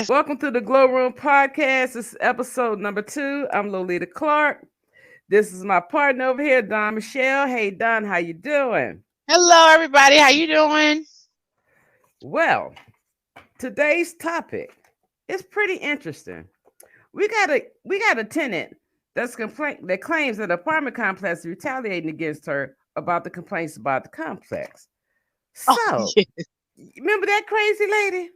Welcome to the Glow Room Podcast. This is episode number 2. I'm Lolita Clark. This is my partner over here, Don Michelle. Hey, Don, how you doing? Hello, everybody. How you doing? Well, today's topic is pretty interesting. We got a tenant that claims that the apartment complex is retaliating against her about the complaints about the complex. Oh, So, yeah. remember that crazy lady?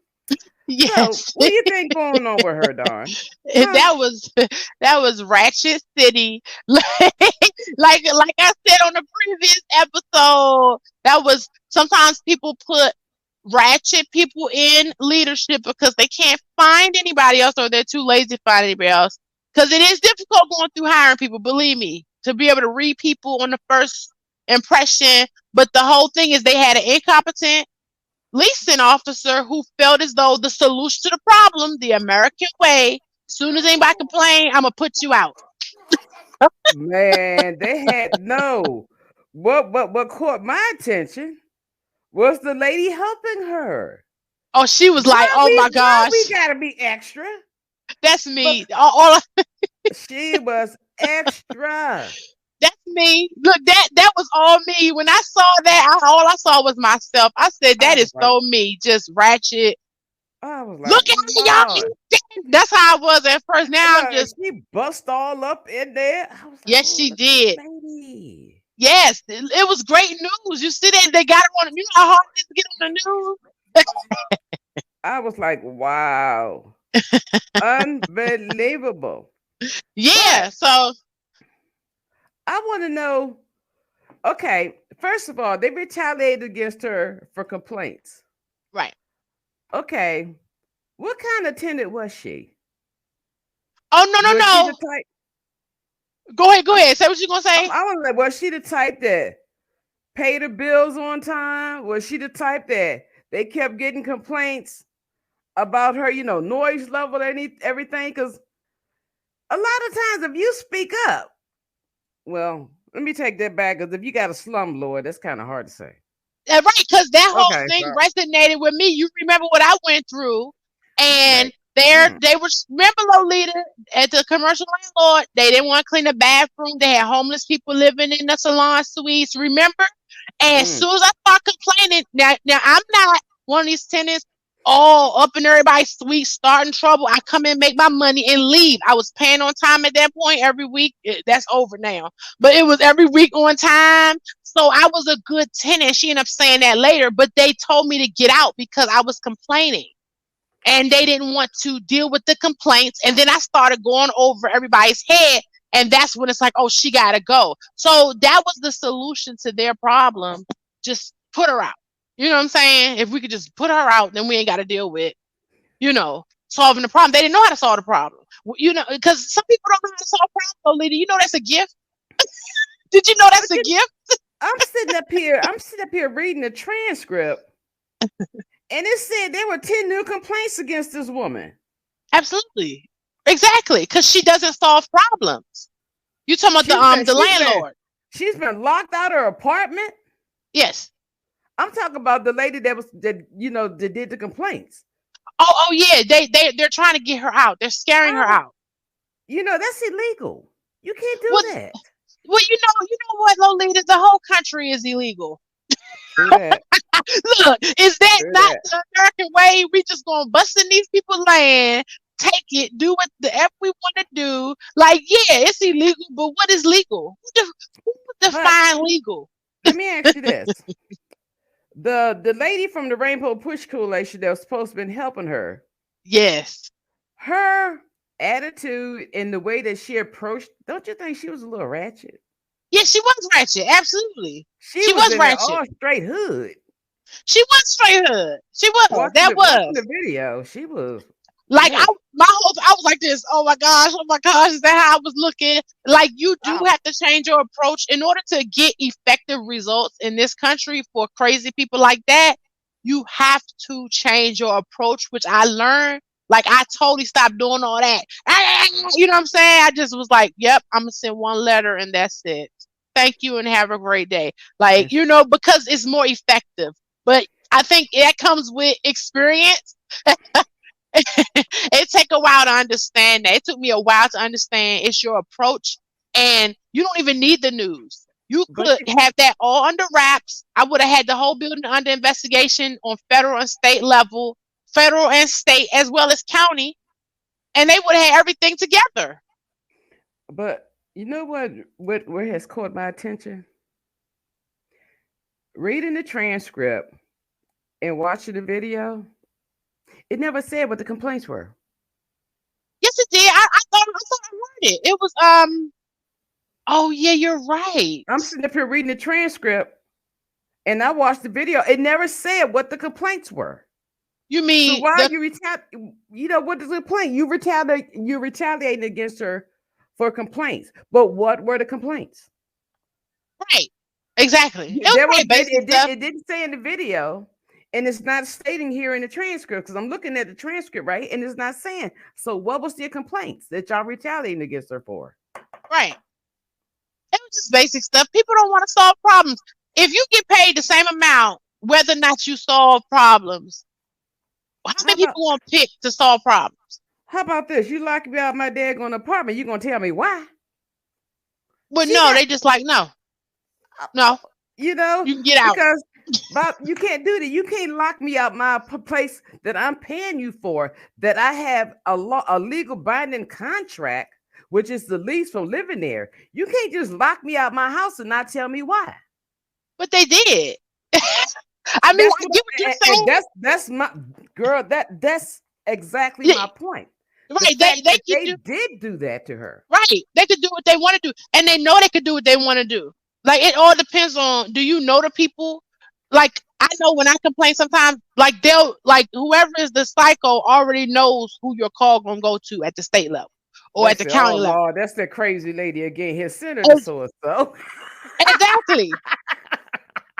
So, Yes. what do you think going on with her, Don? Huh? That was Ratchet City. Like I said on the previous episode, that was sometimes people put ratchet people in leadership because they can't find anybody else or they're too lazy to find anybody else. Because it is difficult going through hiring people, believe me, to be able to read people on the first impression. But the whole thing is they had an incompetent leasing officer who felt as though the solution to the problem, the American way, soon as anybody complain, I'm gonna put you out. Man, they had no. What caught my attention was the lady helping her. Oh, she was like, Why oh we my why we gosh, gotta be extra? that's But me. she was extra. That's me. Look, that was all me. When I saw that, all I saw was myself. I said, I that was is like, so me, just ratchet. I was like, Look at y'all. Lord. That's how I was at first. Now I'm Look, just, she bust all up in there. I was like, yes, oh, she look at this did. lady. Yes, it was great news. You see that they got her on. You know how hard it is to get on the news. I was like, wow, unbelievable. Yeah. But So I want to know. Okay, first of all, they retaliated against her for complaints. right. Okay, what kind of tenant was she? Oh no no Was she the no. type? Go ahead. Go I'm, ahead. Say what you gonna say. I was like, was she the type that paid her bills on time? Was she the type that they kept getting complaints about her, noise level, everything? Because a lot of times, if you speak up, well, let me take that back. Because if you got a slumlord, that's kind of hard to say. Right, because that whole Okay, thing so resonated with me. You remember what I went through, and right. Mm, they were remember Lolita at the commercial landlord. They didn't want to clean the bathroom. They had homeless people living in the salon suites. Remember? And as mm. soon as I start complaining, now I'm not one of these tenants all up in everybody's suite, starting trouble. I come in, make my money, and leave. I was paying on time at that point every week. That's over now, but it was every week on time. So I was a good tenant. She ended up saying that later, but they told me to get out because I was complaining and they didn't want to deal with the complaints. And then I started going over everybody's head. And that's when it's like, oh, she got to go. So that was the solution to their problem. Just put her out. You know what I'm saying? If we could just put her out, then we ain't got to deal with, solving the problem. They didn't know how to solve the problem. Because some people don't know how to solve problems, Lady. You know that's a gift. Did you know that's But a gift? I'm sitting up here. I'm sitting up here reading the transcript, and it said there were 10 new complaints against this woman. Absolutely. Exactly. Because she doesn't solve problems. You talking about She's been the she's been landlord. she's been locked out of her apartment. Yes. I'm talking about the lady that did the complaints. Oh yeah. They're trying to get her out. They're scaring her Oh, out. that's illegal. You can't do Well, that. well, you know what, Lolita? The whole country is illegal. True that. Look, is that True not that. the American way? We just gonna bust in these people's land, take it, do what the f we want to do. Like, yeah, it's illegal, but what is legal? Who But define legal? let me ask you this: the lady from the Rainbow Push Coalition that was supposed to have been helping her, Yes. her attitude and the way that she approached, don't you think she was a little ratchet? Yes, she was ratchet. Absolutely, She she was was in there ratchet. all straight hood. She was straight hood. She was. That Watching the was. video, she was. Like Woo. I was like this. Oh my gosh, is that how I was looking? Like you do Oh, have to change your approach in order to get effective results in this country for crazy people like that. You have to change your approach, which I learned. Like I totally stopped doing all that. You know what I'm saying? I just was like, yep, I'm gonna send one letter and that's it. Thank you and have a great day. Like, it's because it's more effective. But I think that comes with experience while to understand that. It took me a while to understand it's your approach, and you don't even need the news. You But could have that all under wraps. I would have had the whole building under investigation on federal and state level, federal and state as well as county, and they would have had everything together. but you know what where has caught my attention? Reading the transcript and watching the video, it never said what the complaints were. Yes, it did. I thought I heard it. It was Oh yeah, you're right. I'm sitting up here reading the transcript and I watched the video. It never said what the complaints were. You So mean why are the you you know what is the complaint? You're retaliating against her for complaints. But what were the complaints? right? Exactly. It was There was pretty basic stuff. it didn't say in the video, and it's not stating here in the transcript because I'm looking at the transcript, right? And it's not saying. So what was the complaints that y'all retaliating against her for? Right. It was just basic stuff. People don't want to solve problems. If you get paid the same amount, whether or not you solve problems, how How many about people want to pick to solve problems? how about this? You lock me out of my daggone apartment. You gonna tell me why? But See no, that? they just like, no, Uh, no, You know, you can get out. because Bob, you can't do that. You can't lock me out my place that I'm paying you for. That I have a legal binding contract, which is the lease from living there. You can't just lock me out my house and not tell me why. But they did. I mean, That's I what get what you're and saying. that's my girl. That's exactly Yeah, my point. The right. fact They that could they do did do that to her. right. They could do what they want to do, and they know they could do what they want to do. Like it all depends on, do you know the people? Like I know when I complain sometimes, like they'll like whoever is the psycho already knows who your call gonna go to at the state level or They at the say, "Oh county level. Lord, that's that crazy lady again. His senator Ex- so and so." Exactly.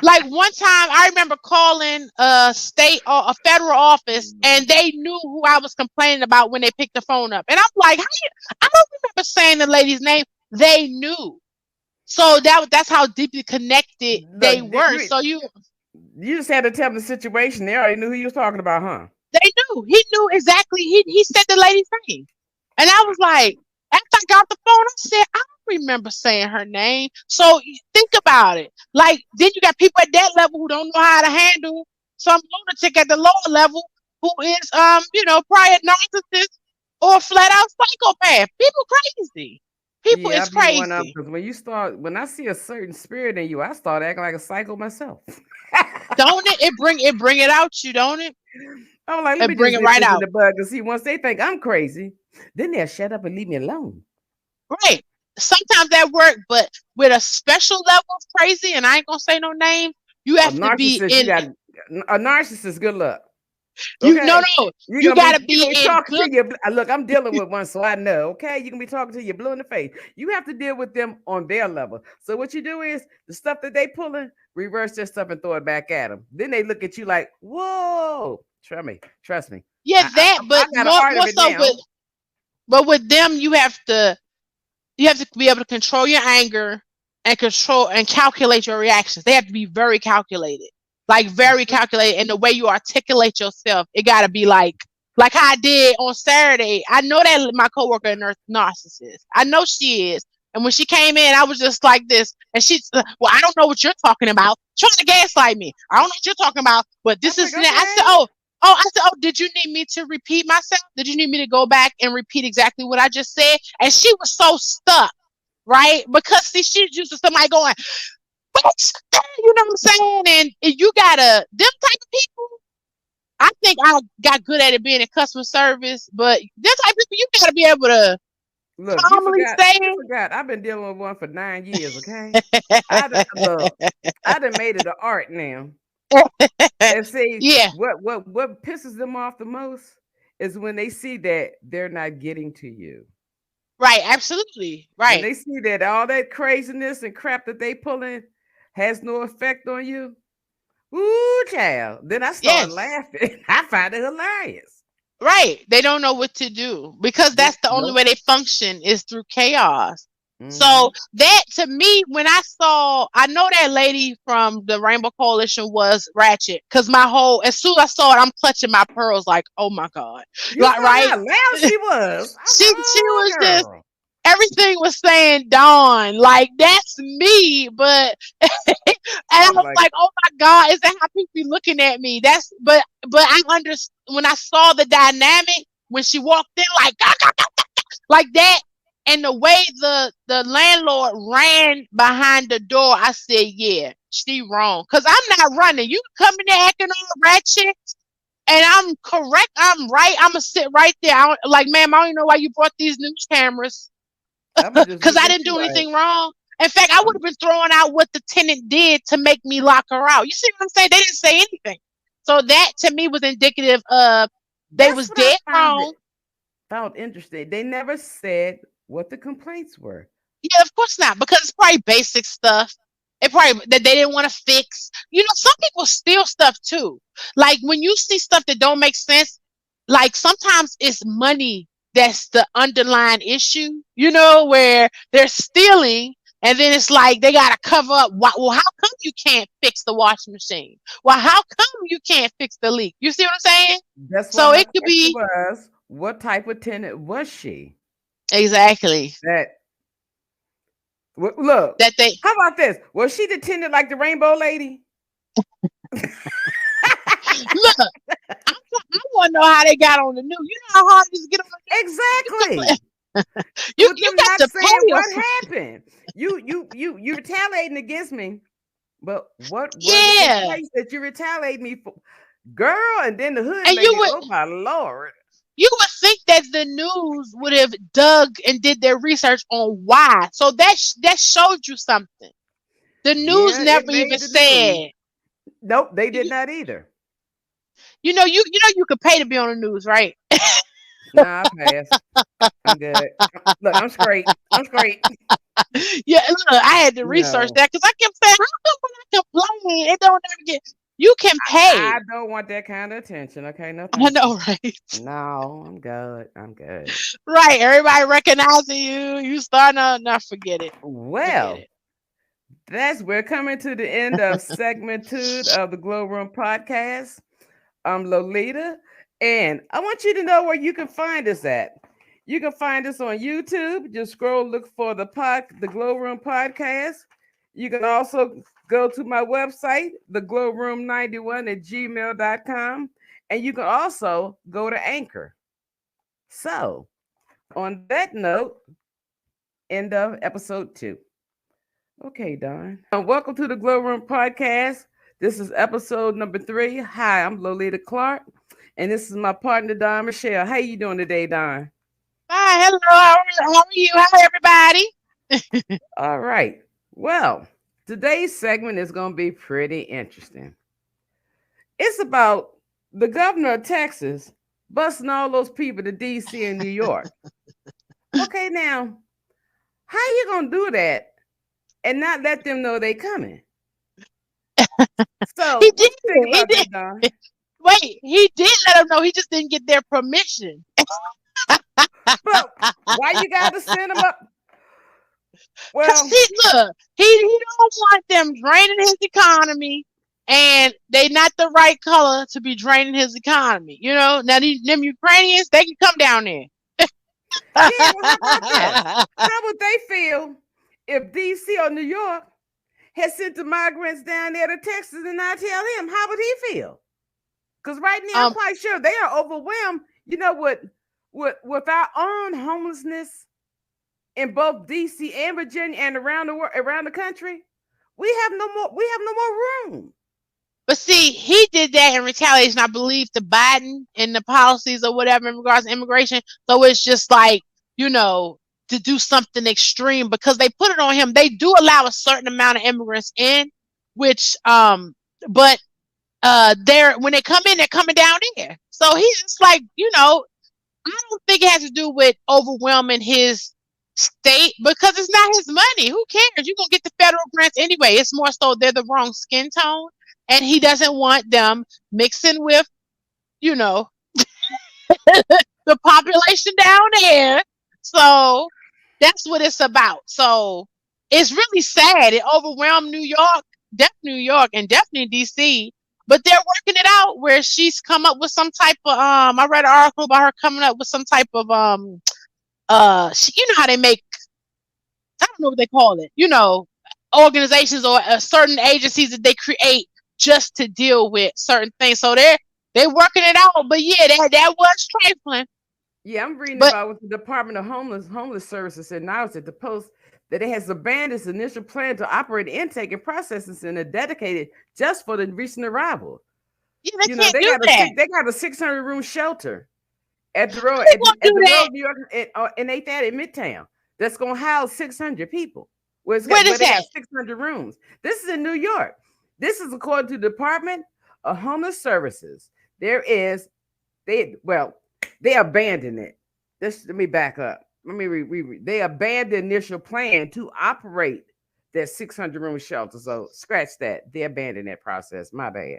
Like one time I remember calling a state or a federal office and they knew who I was complaining about when they picked the phone up. And I'm like, I don't remember saying the lady's name. They knew. So that's how deeply connected Look, they were. So you just had to tell them the situation. They already knew who you was talking about, huh? they knew. He knew exactly. He said the lady's name. And I was like, after I got the phone, I said, I don't remember saying her name. So think about it. Like, then you got people at that level who don't know how to handle some lunatic at the lower level who is, prior narcissist or flat out psychopath. People crazy. People Yeah, I is be one of them crazy. because when I see a certain spirit in you, I start acting like a psycho myself. Don't it? It bring it out you, don't it? I'm like, let It me bring just it nip right this in out. the bud because see, once they think I'm crazy, then they'll shut up and leave me alone. Right. Sometimes that work, but with a special level of crazy, and I ain't gonna say no name, you A have to be narcissist, you in got a narcissist. Good luck. you no Okay, no. You gotta you be gonna be in talking good to you. Look, I'm dealing with one, so I know. Okay, you can be talking to you blue in the face. You have to deal with them on their level. So what you do is the stuff that they pulling, reverse their stuff and throw it back at them. Then they look at you like, whoa. Trust me. yeah, that, I but got an art of more it so now. with them you have to be able to control your anger and control and calculate your reactions. They have to be very calculated. Like very calculated. And the way you articulate yourself, it gotta be like how I did on Saturday. I know that my coworker is narcissist. I know she is. And when she came in, I was just like this. And she's, well, I don't know what you're talking about. Trying to gaslight me. I don't know what you're talking about, but I this was is like, that. okay. I said, oh, did you need me to repeat myself? Did you need me to go back and repeat exactly what I just said? And she was so stuck, right? Because see, she's used to somebody going, what? You know what I'm saying? And you gotta, them type of people, I think I got good at it being in customer service, but them type of people, you gotta be able to Look, calmly you say, forgot. I've been dealing with one for 9 years, okay? Look, I done made it an art now. And see yeah, what pisses them off the most is when they see that they're not getting to you. right, absolutely, When right. they see that all that craziness and crap that they pulling has no effect on you, ooh, child. Then I start Yes, laughing. I find it hilarious. right. They don't know what to do because They that's the only nope. way they function is through chaos. So Mm-hmm. that to me, when I know that lady from the Rainbow Coalition was ratchet because as soon as I saw it, I'm clutching my pearls like, oh my God. You Like, saw right? how loud she was. I was like, She oh, was just, girl. everything was saying Dawn. Like, that's me. But, and I I was was like, like, oh my God, is that how people be looking at me? But I understand when I saw the dynamic, when she walked in, like, "Gah, gah, gah," like that. And the way the landlord ran behind the door, I said, "Yeah, she wrong." Cause I'm not running. You come in there acting all ratchet, and I'm correct. I'm right. I'm gonna sit right there. Like, ma'am, I don't even know why you brought these news cameras. I'm gonna just Cause look I at didn't you do like, anything wrong. In fact, I would have been throwing out what the tenant did to make me lock her out. You see what I'm saying? They didn't say anything. So that to me was indicative of they that's was what I dead wrong. found interesting. They never said what the complaints were. Yeah, of course not, because it's probably basic stuff. It probably that they didn't want to fix. Some people steal stuff too. Like when you see stuff that don't make sense, like sometimes it's money that's the underlying issue. Where they're stealing, and then it's like they gotta cover up. Well, how come you can't fix the washing machine? Well, how come you can't fix the leak? You see what I'm saying? That's why So my it could question be was, what type of tenant was she? exactly That look. that they How about this? Was she the tenant like the Rainbow Lady? look. I want to know how they got on the news. You know how hard it is to get on the news. Exactly. With You them got not to saying pay what us. happened. You retaliating against me. But what were the Yeah, complaints that you retaliate me for? Girl, and then the hood and lady, oh my Lord. you would think that the news would have dug and did their research on why. So that showed you something. The news Yeah, it never even made the news. said. Nope, they did You, not either. you could pay to be on the news, right? Nah, I passed. I'm good. Look, I'm straight. I'm straight. Yeah, look, I had to research No, that because I kept saying, how come when I complain, it don't ever get. You can I pay. don't want that kind of attention. Okay, no, I thank you. know, right? No, I'm good. I'm good. Right. Everybody recognizing you. You starting to not forget it. Forget Well, it. we're coming to the end of segment 2 of the Glow Room podcast. I'm Lolita, and I want you to know where you can find us at. You can find us on YouTube. Just scroll, look for the Glow Room podcast. You can also go to my website, theglowroom91 at gmail.com. And you can also go to Anchor. So, on that note, end of episode 2. Okay, Don. Welcome to the Glow Room podcast. This is episode number 3. Hi, I'm Lolita Clark, and this is my partner Don Michelle. How you doing today, Don? Hi, hello. How are you? Hi, everybody. All right. Well, today's segment is going to be pretty interesting. It's about the governor of Texas busting all those people to DC and New York. Okay, now, how you going to do that and not let them know they coming? He So, what did. you think He about did. that, Don? Wait, he did let them know. He just didn't get their permission. But why you got to send them up? Cause Well, see, look, he don't want them draining his economy, and they not the right color to be draining his economy. Now them Ukrainians, they can come down there. yeah, well, how about this? How would they feel if DC or New York had sent the migrants down there to Texas and not tell him? How would he feel? Because right now, I'm um, quite sure they are overwhelmed. You know what? With our own homelessness in both DC and Virginia and around the world, around the country, we have no more. We have no more room. but see, he did that in retaliation, I believe, to Biden and the policies or whatever in regards to immigration. So it's just like, you know, to do something extreme because they put it on him. They do allow a certain amount of immigrants in, which but they're when they come in, they're coming down there. So he's just like, I don't think it has to do with overwhelming his state because it's not his money. Who cares? You're gonna get the federal grants anyway. It's more so they're the wrong skin tone, and he doesn't want them mixing with, you know, the population down there. So That's what it's about. So it's really sad. It overwhelmed New York, definitely New York, and definitely DC. But they're working it out where she's come up with some type of I read an article about her coming up with some type of you know how they make, I don't know what they call it, organizations or certain agencies that they create just to deal with certain things. So they're working it out. But yeah, that was trifling. Yeah, I'm reading But about what the Department of Homeless Services said now at the Post that it has abandoned its initial plan to operate intake and processing center dedicated just for the recent arrival. yeah, they You know, can't do that. they got a 600 room shelter at the road How they gonna at do the that? road New York and they that in Midtown that's gonna house 600 people. Where Where is they that? got 600 rooms. This is in New York. This is according to the Department of Homeless Services. There is they abandoned it. Let me back up. Let me they abandoned the initial plan to operate that 600 room shelter. So scratch that. They abandoned that process. My bad.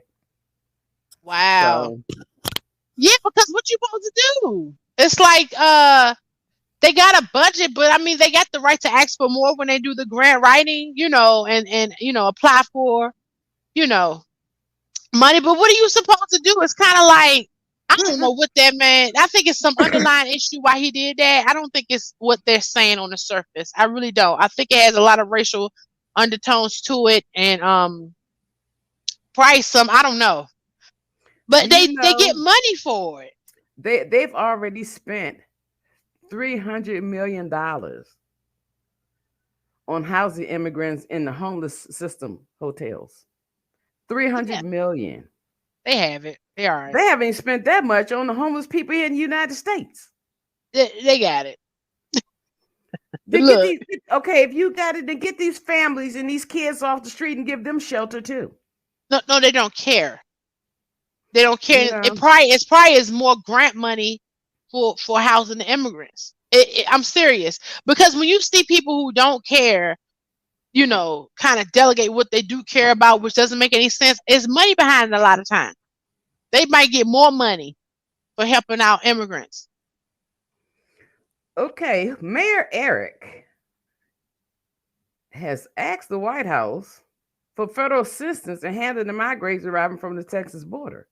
Wow. So Yeah, because what you supposed to do? It's like they got a budget, but I mean they got the right to ask for more when they do the grant writing, and apply for, you know, money. But what are you supposed to do? It's kind of like, I don't know what that man. I think it's some underlying issue why he did that. I don't think it's what they're saying on the surface. I really don't. I think it has a lot of racial undertones to it, and probably some. I don't know, but do you they get know money for it. they've already spent $300 million on housing immigrants in the homeless system hotels. Three Yeah, hundred million. they have it. They all right. They haven't spent that much on the homeless people here in the United States. They got it. Then get Look, these okay, if you got it, then get these families and these kids off the street and give them shelter too. no, no, they don't care. They don't You care. know? It's probably is more grant money for housing the immigrants. I'm serious, because when you see people who don't care, kind of delegate what they do care about, which doesn't make any sense. It's money behind it a lot of times. They might get more money for helping out immigrants. Okay, Mayor Eric has asked the White House for federal assistance in handling the migrants arriving from the Texas border.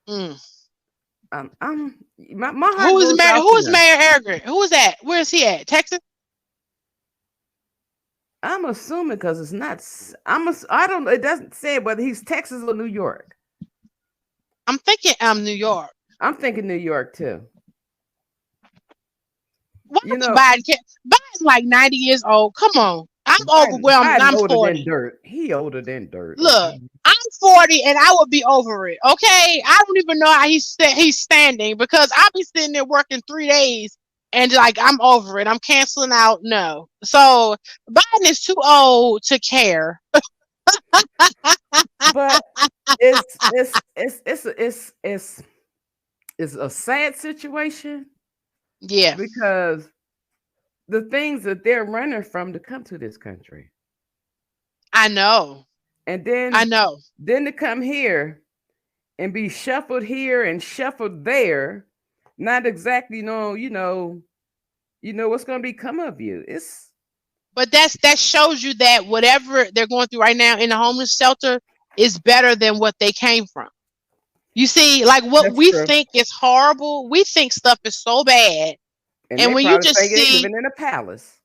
Mm. My heart goes out Who to is them. Mayor Arrogant? Who is that? Where is he at? Texas? I'm assuming because it's not. I don't. It doesn't say whether he's Texas or New York. I'm thinking New York. I'm thinking New York too. Why You would know, Biden care? Biden's like 90 years old. Come on. I'm overwhelmed and Biden I'm older than 40. dirt. He older than dirt. Look, Okay. I'm 40 and I would be over it. Okay, I don't even know how he's standing, because I'll be sitting there working 3 days and like I'm over it. I'm canceling out. No, so Biden is too old to care. But it's it's a sad situation Yeah, because the things that they're running from to come to this country, I know. and I know. then to come here and be shuffled here and shuffled there, not exactly know what's going to become of you. It's But that shows you that whatever they're going through right now in the homeless shelter is better than what they came from. You see, like what that's we true. think is horrible, we think stuff is so bad. And And they when you probably just think they see living in a palace.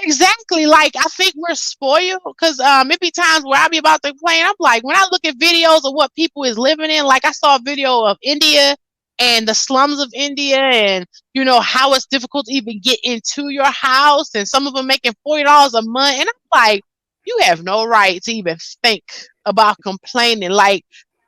exactly, like I think we're spoiled, because it be times where I be about to complain. I'm like, when I look at videos of what people is living in, like I saw a video of India and the slums of India, and how it's difficult to even get into your house, and some of them making $40 a month, and I'm like, you have no right to even think about complaining. Like,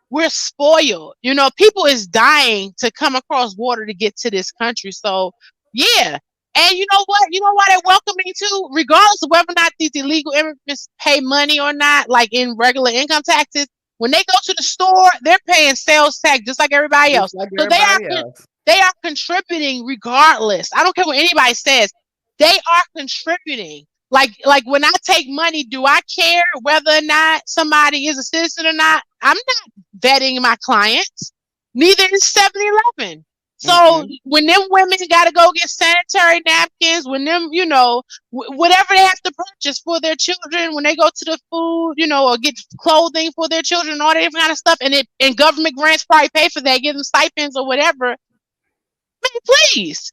we're spoiled. People is dying to come across water to get to this country. So yeah. And you know what? You know why they're welcoming too? Regardless of whether or not these illegal immigrants pay money or not, like in regular income taxes, when they go to the store, they're paying sales tax just like everybody Just else. like So everybody else. they are contributing regardless. I don't care what anybody says. They are contributing. Like when I take money, do I care whether or not somebody is a citizen or not? I'm not vetting my clients. Neither is 7-Eleven. So Mm-mm. when them women got to go get sanitary napkins, when them, whatever they have to purchase for their children, when they go to the food, or get clothing for their children, all that different kind of stuff, and government grants probably pay for that, give them stipends or whatever. Man, please,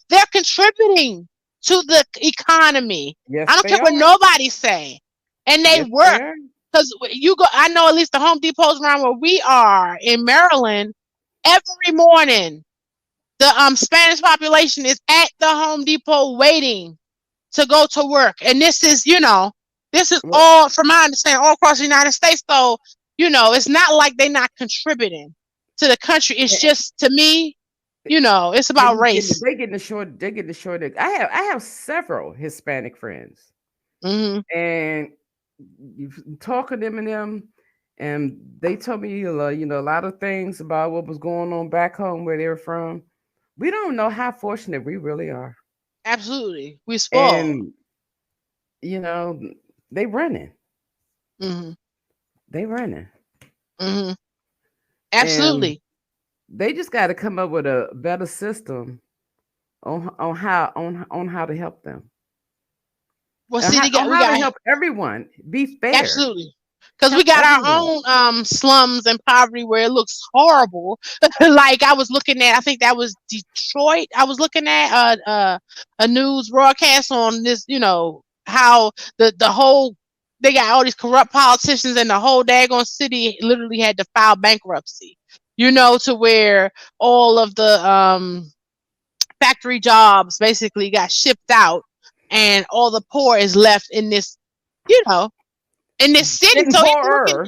they're contributing to the economy. I Yes, don't they care what are. nobody's saying, and they Yes, they work. are. Because you go, I know at least the Home Depots around where we are in Maryland. Every morning, the Spanish population is at the Home Depot waiting to go to work, and this is Well, all, from my understanding, all across the United States. So it's not like they're not contributing to the country. It's and, just, to me, it's about and race. they getting the short. They getting the short. I have several Hispanic friends, Hmm. and you talk to them and them, and they told me a lot of things about what was going on back home where they're from. We don't know how fortunate we really are, Absolutely, we spoiled. and you know they running, Hmm. they running, Hmm. and Absolutely. they just got to come up with a better system on how to help them, Well, and see, on we how to got, help everyone be fair, absolutely. Because we help got our everyone. own slums and poverty where it looks horrible. Like I was looking at, I think that was Detroit. I was looking at a news broadcast on this, how the whole, they got all these corrupt politicians, and the whole daggone city literally had to file bankruptcy. To where all of the factory jobs basically got shipped out, and all the poor is left you know, in this city. Getting So even looking, poorer.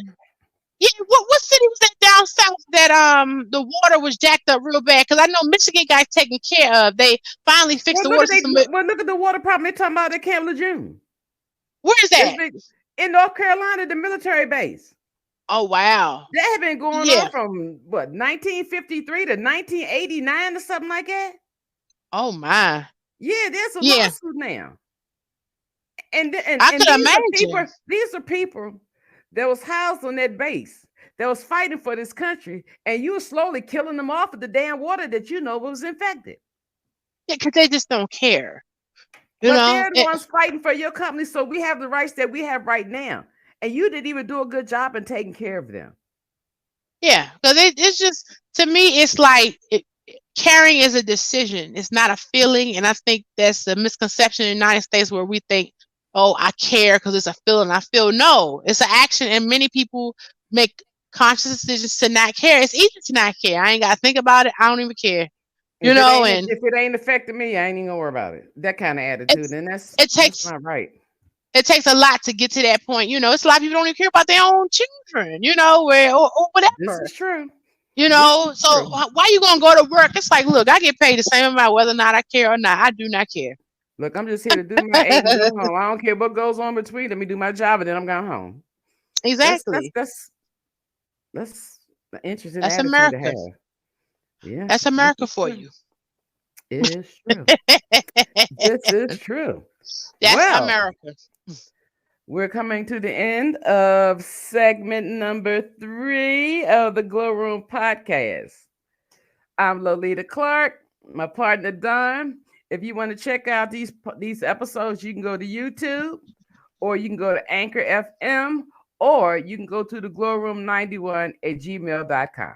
yeah, what city was that down south that the water was jacked up real bad? Because I know Michigan got taken care of. They finally fixed Well, the look water at they. system. But Well, look at the water problem they're talking about at Camp Lejeune. where is It's that? been in North Carolina, the military base. Oh wow, That had been going on yeah. from what 1953 to 1989 or something like that. Oh my, Yeah, there's a yeah. lawsuit now, and and I and could these are people. imagine. These are people that was housed on that base that was fighting for this country, and you were slowly killing them off with the damn water that was infected. Yeah, because they just don't care. You But know. they're the ones fighting for your company, so we have the rights that we have right now, and you didn't even do a good job in taking care of them. Yeah, because it's just, to me, it's like caring is a decision. It's not a feeling, and I think that's a misconception in the United States where we think, "Oh, I care because it's a feeling." I feel, no, it's an action, and many people make conscious decisions to not care. It's easy to not care. I ain't got to think about it. I don't even care. And If it ain't affecting me, I ain't even gonna worry about it. That kind of attitude, it's and that's it that's takes not right. it takes a lot to get to that point. It's a lot of people don't even care about their own children. Or This whatever. is true. This is So true. why you gonna go to work? It's like, look, I get paid the same amount whether or not I care or not. I do not care. Look, I'm just here to do my eight and go home. I don't care what goes on between. Let me do my job, and then I'm going home. That's that's Exactly. that's that's an interesting That's attitude to America. have. Yeah, That's this America is for true. you. It is true. This is true. That's Well, America. we're coming to the end of segment number 3 of the Glow Room podcast. I'm Lolita Clark, my partner Don. If you want to check out these episodes, you can go to YouTube, or you can go to Anchor FM, or you can go to the Glow Room 91 at gmail.com.